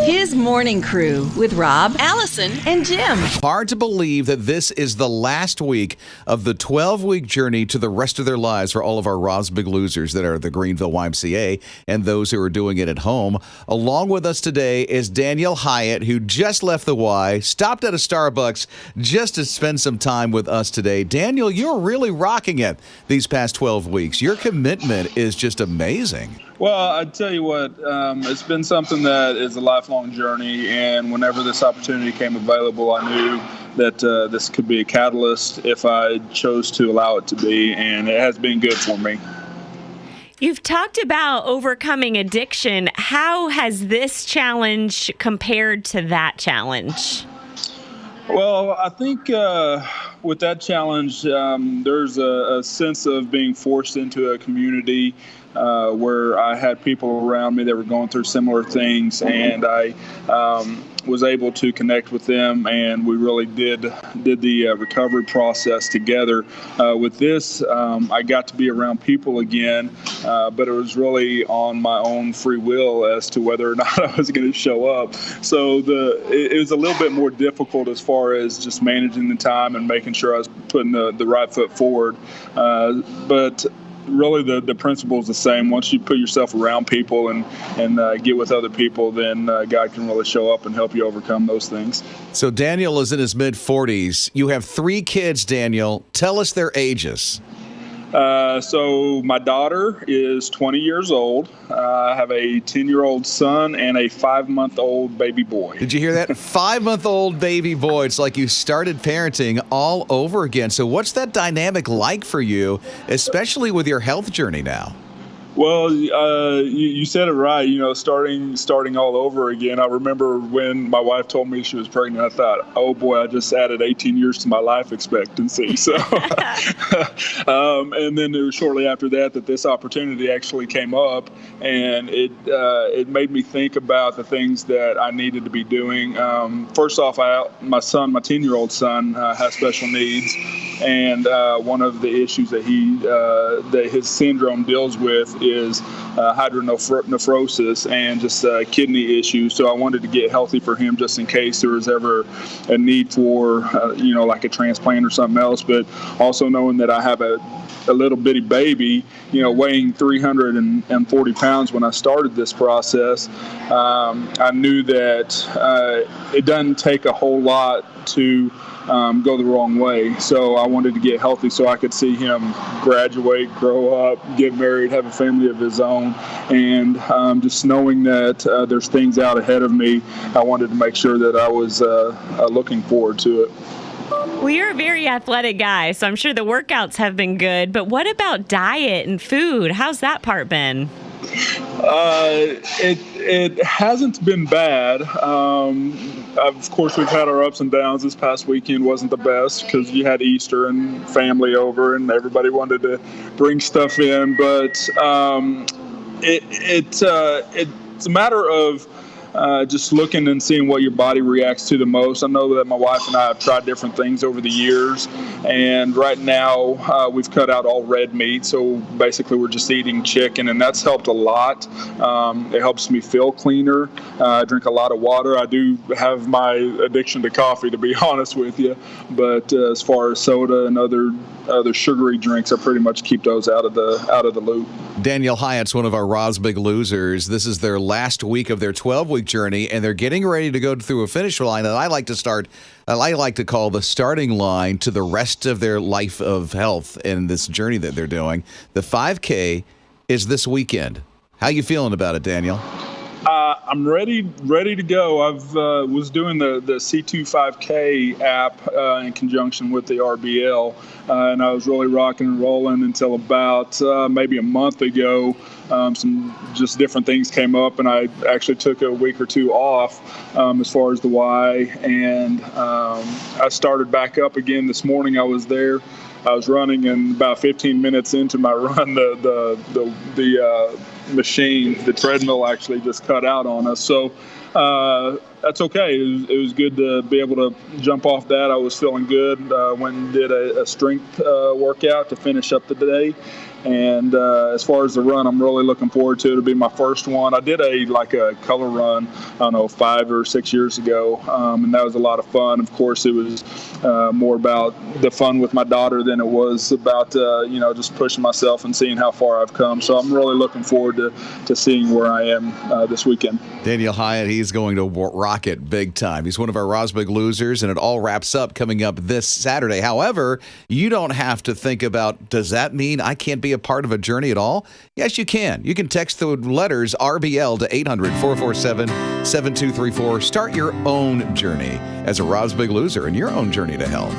His morning crew with Rob, Allison, and Jim. Hard to believe that this is the last week of the 12-week journey to the rest of their lives for all of our Rob's Big Losers that are the Greenville YMCA and those who are doing it at home. Along with us today is Daniel Hiatt, who just left the Y, stopped at a Starbucks just to spend some time with us today. Daniel, you're really rocking it these past 12 weeks. Your commitment is just amazing. Well, I tell you what, it's been something that is a lifelong journey, and whenever this opportunity came available, I knew that this could be a catalyst if I chose to allow it to be, and it has been good for me. You've talked about overcoming addiction. How has this challenge compared to that challenge? Well, I think with that challenge, there's a sense of being forced into a community where I had people around me that were going through similar things, and I was able to connect with them, and we really did the recovery process together. With this, I got to be around people again, but it was really on my own free will as to whether or not I was going to show up. So it was a little bit more difficult as far as just managing the time and making sure I was putting the right foot forward. But really the principle is the same. Once you put yourself around people and get with other people, then God can really show up and help you overcome those things. So Daniel is in his mid-40s. You have 3 kids, Daniel. Tell us their ages. So my daughter is 20 years old. I have a 10-year-old son and a 5-month-old baby boy. Did you hear that? 5-month-old baby boy. It's like you started parenting all over again. So what's that dynamic like for you, especially with your health journey now? Well, you said it right. You know, starting all over again. I remember when my wife told me she was pregnant, I thought, oh boy, I just added 18 years to my life expectancy. So, and then it was shortly after that this opportunity actually came up, and it made me think about the things that I needed to be doing. First off, my 10-year-old son, has special needs, and one of the issues that that his syndrome deals with is hydronephrosis and just kidney issues. So I wanted to get healthy for him just in case there was ever a need for, like a transplant or something else. But also knowing that I have a little bitty baby, weighing 340 pounds when I started this process, I knew that it doesn't take a whole lot to go the wrong way. So I wanted to get healthy so I could see him graduate, grow up, get married, have a family of his own. And just knowing that there's things out ahead of me, I wanted to make sure that I was looking forward to it. Well, you're a very athletic guy, so I'm sure the workouts have been good. But what about diet and food? How's that part been? It hasn't been bad. Of course, we've had our ups and downs. This past weekend wasn't the best because you had Easter and family over, and everybody wanted to bring stuff in. But it's a matter of just looking and seeing what your body reacts to the most. I know that my wife and I have tried different things over the years, and right now we've cut out all red meat, so basically we're just eating chicken, and that's helped a lot. It helps me feel cleaner. I drink a lot of water. I do have my addiction to coffee, to be honest with you, but as far as soda and other sugary drinks, I pretty much keep those out of the loop. Daniel Hiatt's one of our Rob's Big Losers. This is their last week of their 12-week journey, and they're getting ready to go through a finish line that I like to call the starting line to the rest of their life of health and this journey that they're doing. The 5K is this weekend. How you feeling about it, Daniel? I'm ready to go. I've was doing the C2 5K app in conjunction with the RBL, and I was really rocking and rolling until about maybe a month ago. Some just different things came up, and I actually took a week or two off as far as the Y, and I started back up again this morning. I was there. I was running, and about 15 minutes into my run, the machine, the treadmill, actually just cut out on us. So that's okay. It was good to be able to jump off that. I was feeling good. Went and did a strength workout to finish up the day. And as far as the run, I'm really looking forward to it. It'll be my first one. I did a color run, I don't know, 5 or 6 years ago, and that was a lot of fun. Of course, it was more about the fun with my daughter than it was about just pushing myself and seeing how far I've come. So I'm really looking forward to seeing where I am this weekend. Daniel Hiatt, he's going to rock it big time. He's one of our Roz Big Losers, and it all wraps up coming up this Saturday. However, you don't have to think about, does that mean I can't be a part of a journey at all? Yes, you can. You can text the letters RBL to 800-447-7234. Start your own journey as a Roz Big Loser in your own journey to health.